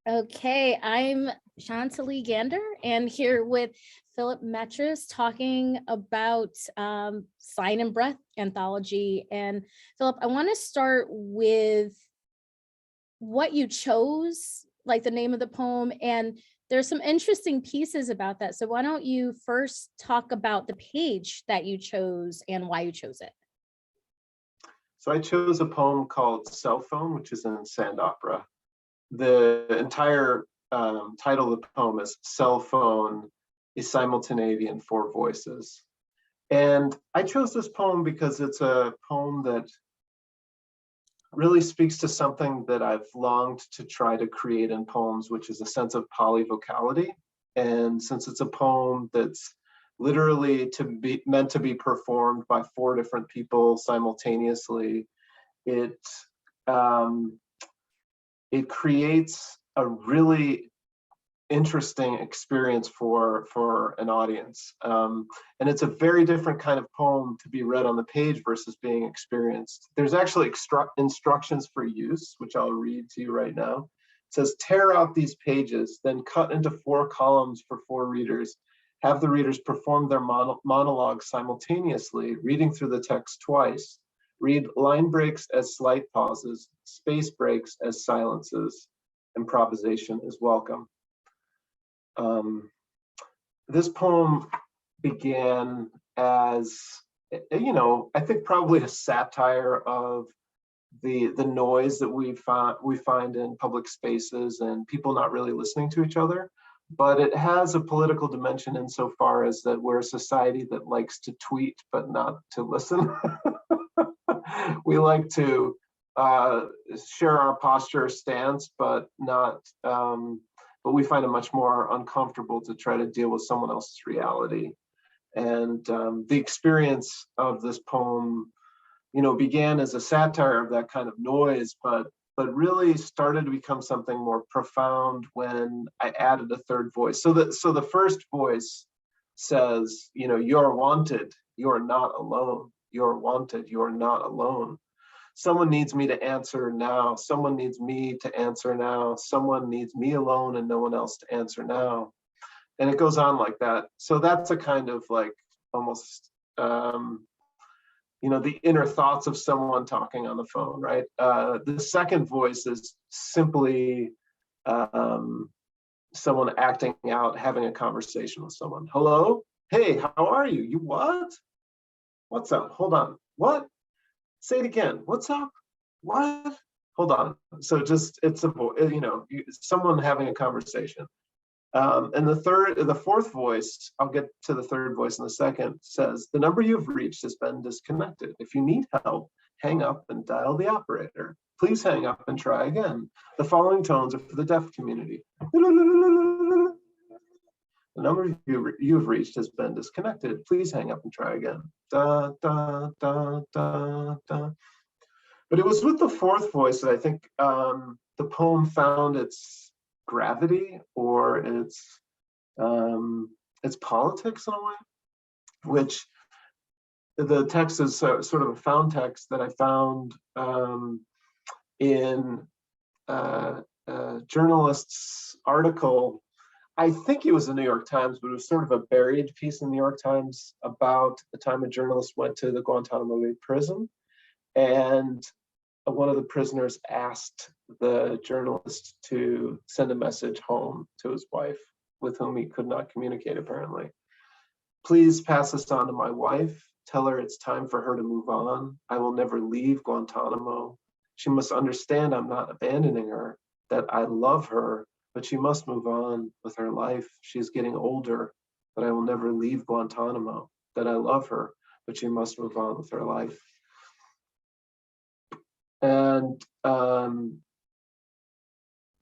Okay, I'm Chantalee Gander and here with Philip Metris talking about Sign and Breath anthology. And Philip, I want to start with what you chose, like the name of the poem, and there's some interesting pieces about that. So why don't you first talk about the page that you chose and why you chose it? So I chose a poem called Cell Phone, which is in Sand Opera. The entire title of the poem is Cell Phone, a Simultaneity Four Voices. And I chose this poem because it's a poem that really speaks to something that I've longed to try to create in poems, which is a sense of polyvocality. And since it's a poem that's literally meant to be performed by four different people simultaneously, it it creates a really interesting experience for an audience. And it's a very different kind of poem to be read on the page versus being experienced. There's actually instructions for use, which I'll read to you right now. It says, tear out these pages, then cut into 4 columns for 4 readers. Have the readers perform their monologue simultaneously, reading through the text twice. Read line breaks as slight pauses, space breaks as silences. Improvisation is welcome. This poem began as, I think probably a satire of the noise that we find in public spaces and people not really listening to each other. But it has a political dimension insofar as that we're a society that likes to tweet but not to listen. We like to share our posture stance, but not. But we find it much more uncomfortable to try to deal with someone else's reality. And the experience of this poem, began as a satire of that kind of noise, but really started to become something more profound when I added a third voice. So the first voice says, you're wanted, you're not alone. You're wanted, you're not alone. Someone needs me to answer now. Someone needs me to answer now. Someone needs me alone and no one else to answer now. And it goes on like that. So that's a kind of like almost, the inner thoughts of someone talking on the phone, right? The second voice is simply someone acting out, having a conversation with someone. Hello? Hey, how are you? You what? What's up? Hold on. What? Say it again. What's up? What? Hold on. So just it's a someone having a conversation. And the fourth voice, I'll get to the third voice in a second, says the number you've reached has been disconnected. If you need help, hang up and dial the operator. Please hang up and try again. The following tones are for the deaf community. The number you've reached has been disconnected. Please hang up and try again. Da, da, da, da, da. But it was with the fourth voice that I think the poem found its gravity or its politics in a way, which the text is sort of a found text that I found in a journalist's article. I think it was the New York Times, but it was sort of a buried piece in the New York Times about the time a journalist went to the Guantanamo Bay prison. And one of the prisoners asked the journalist to send a message home to his wife, with whom he could not communicate, apparently. Please pass this on to my wife. Tell her it's time for her to move on. I will never leave Guantanamo. She must understand I'm not abandoning her, that I love her, but she must move on with her life. She's getting older, but I will never leave Guantanamo, that I love her, but she must move on with her life. And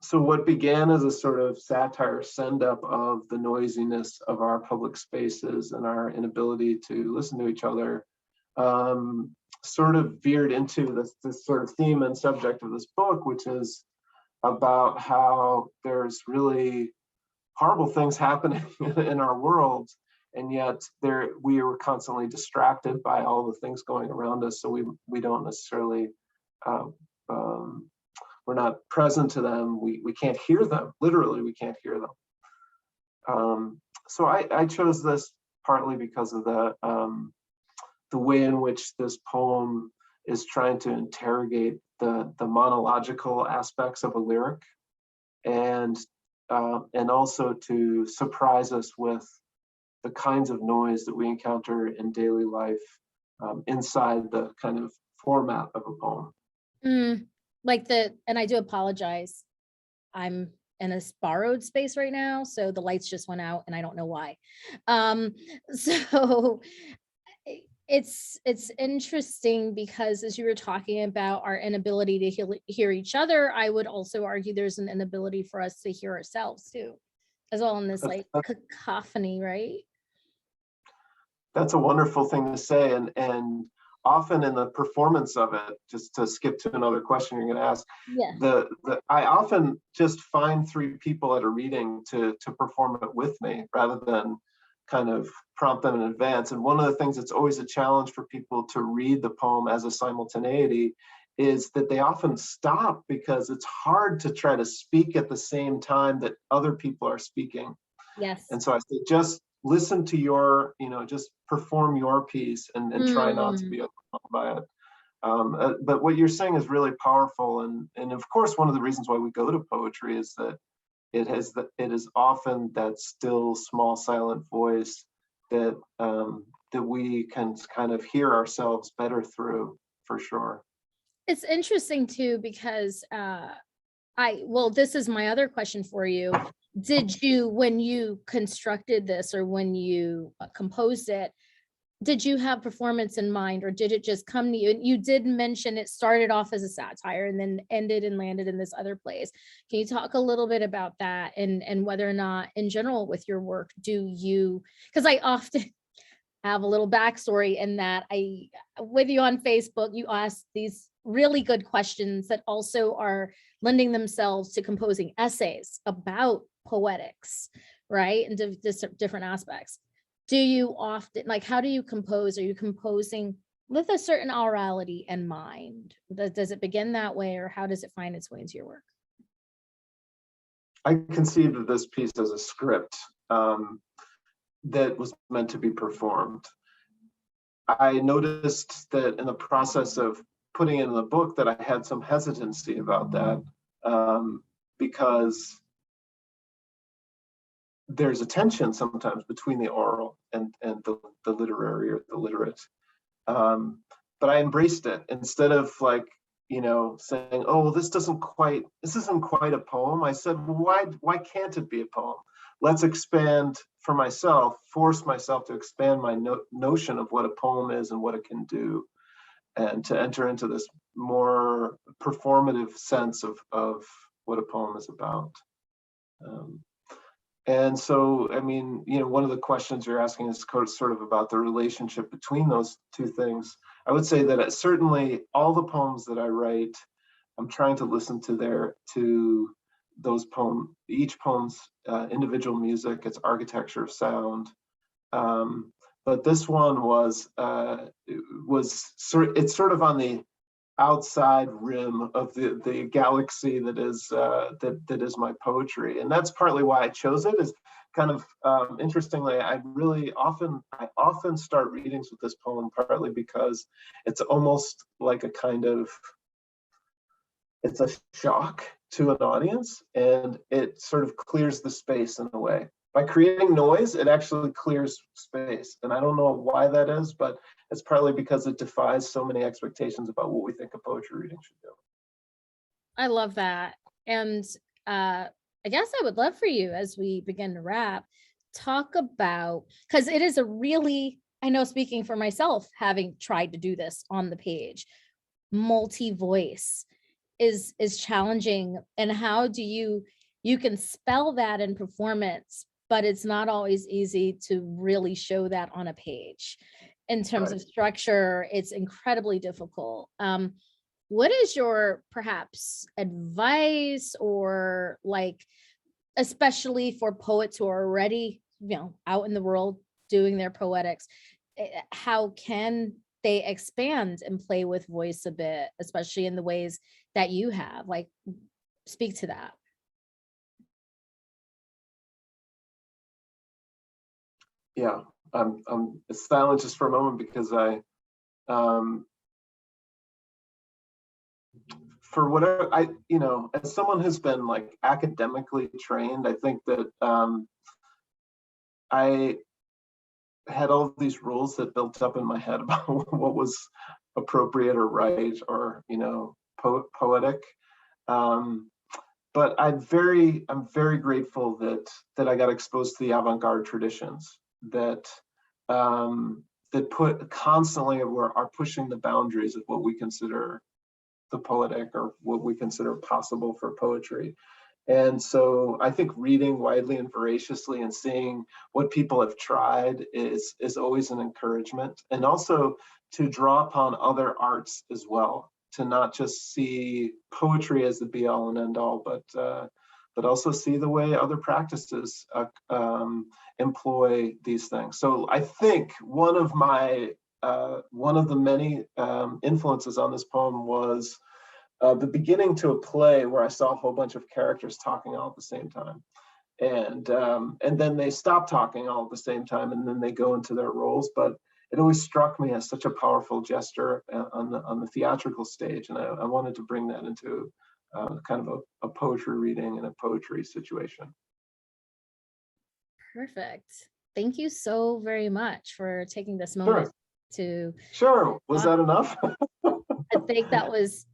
so what began as a sort of satire send-up of the noisiness of our public spaces and our inability to listen to each other sort of veered into this sort of theme and subject of this book, which is about how there's really horrible things happening in our world, and yet we were constantly distracted by all the things going around us, so we don't necessarily we're not present to them, we can't hear them. Literally, we can't hear them. So I chose this partly because of the way in which this poem is trying to interrogate the monological aspects of a lyric, and also to surprise us with the kinds of noise that we encounter in daily life inside the kind of format of a poem. And I do apologize. I'm in a borrowed space right now, so the lights just went out and I don't know why. So it's interesting because as you were talking about our inability to hear each other, I would also argue there's an inability for us to hear ourselves too, as well in this like cacophony, right? That's a wonderful thing to say, and often in the performance of it, just to skip to another question you're going to ask, Yeah. I often just find three people at a reading to perform it with me rather than kind of prompt them in advance. And one of the things that's always a challenge for people to read the poem as a simultaneity is that they often stop because it's hard to try to speak at the same time that other people are speaking. Yes. And so I say, just listen to your, just perform your piece and try not to be overwhelmed by it. But what you're saying is really powerful. And of course, one of the reasons why we go to poetry is that it is often that still small silent voice that that we can kind of hear ourselves better through, for sure. It's interesting too, because this is my other question for you. Did you, when you constructed this or when you composed it, did you have performance in mind, or did it just come to you? And you did mention it started off as a satire and then ended and landed in this other place. Can you talk a little bit about that and whether or not in general with your work, because I often have a little backstory in that with you on Facebook, you ask these really good questions that also are lending themselves to composing essays about poetics, right? And different aspects. Do you often, like, how do you compose? Are you composing with a certain orality in mind? Does it begin that way, or how does it find its way into your work? I conceived of this piece as a script that was meant to be performed. I noticed that in the process of putting it in the book that I had some hesitancy about that because there's a tension sometimes between the oral and the literary or the literate. But I embraced it instead of like, saying, oh, well, this isn't quite a poem. I said, well, why can't it be a poem? Let's expand for myself, force myself to expand my notion of what a poem is and what it can do, and to enter into this more performative sense of what a poem is about. And so, I mean, one of the questions you're asking is sort of about the relationship between those two things. I would say that certainly all the poems that I write, I'm trying to listen to those poems, each poem's individual music, its architecture of sound. But this one it's sort of on the outside rim of the galaxy that is my poetry, and that's partly why I chose it. Is kind of interestingly, I often start readings with this poem partly because it's almost like it's a shock to an audience, and it sort of clears the space in a way. By creating noise, it actually clears space. And I don't know why that is, but it's partly because it defies so many expectations about what we think a poetry reading should do. I love that. And I guess I would love for you, as we begin to wrap, talk about, because it is I know, speaking for myself, having tried to do this on the page, multi-voice is challenging. And how do you can spell that in performance, but it's not always easy to really show that on a page. In terms of structure, it's incredibly difficult. What is your perhaps advice, or like, especially for poets who are already, out in the world doing their poetics, how can they expand and play with voice a bit, especially in the ways that you have? Like, speak to that. Yeah, I'm silent just for a moment because for whatever as someone who's been like academically trained, I think that I had all these rules that built up in my head about what was appropriate or right or poetic. But I'm very grateful that I got exposed to the avant-garde traditions that that put constantly are pushing the boundaries of what we consider the poetic or what we consider possible for poetry. And so I think reading widely and voraciously and seeing what people have tried is always an encouragement, and also to draw upon other arts as well, to not just see poetry as the be all and end all, but also see the way other practices employ these things. So I think one of the many influences on this poem was the beginning to a play where I saw a whole bunch of characters talking all at the same time, and then they stop talking all at the same time, and then they go into their roles. But it always struck me as such a powerful gesture on the theatrical stage, and I wanted to bring that into kind of a poetry reading and a poetry situation. Perfect. Thank you so very much for taking this Sure. moment to Sure. Was talk. that enough? I think that was